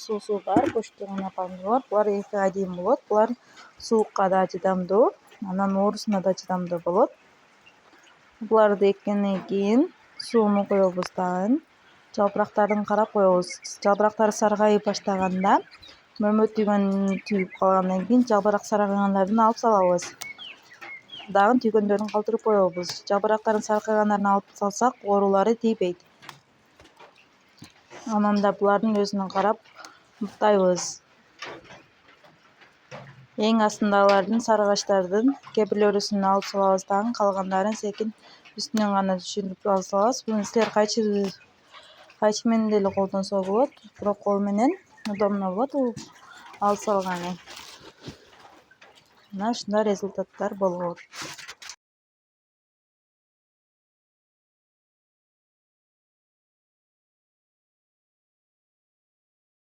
суусу бар, көчтөн апамдылар. Булар 2 ай дейин болот. Булар суукка да чыдамдуу, анан оорусуна да чыдамдуу болот. Буларды эккенден кийин сууну коебуз дагы. Жалбырактарын карап коебуз. Жалбырактары саргайып баштаганда, мөмө түйүп калгандан кийин жалбырак саргайгандарын алып салабыз. Дагы түйгөндөрүн калтырып коебуз. Жалбырактарын саргайгандарын алып салсак, оорулары тийбейт. Анан да булардын өзүнө карап уктайбыз. Эң астындагылардын саргачтардын кээ бирлөрүн алып салабыз дагы, калгандарын секин үстүнөн гана түшүрүп алып салабыз. Буну силер кайчы менен деле колдонсо болот, бирок кол менен удобно болот алып салганы. Мына ушундай результаттар болот.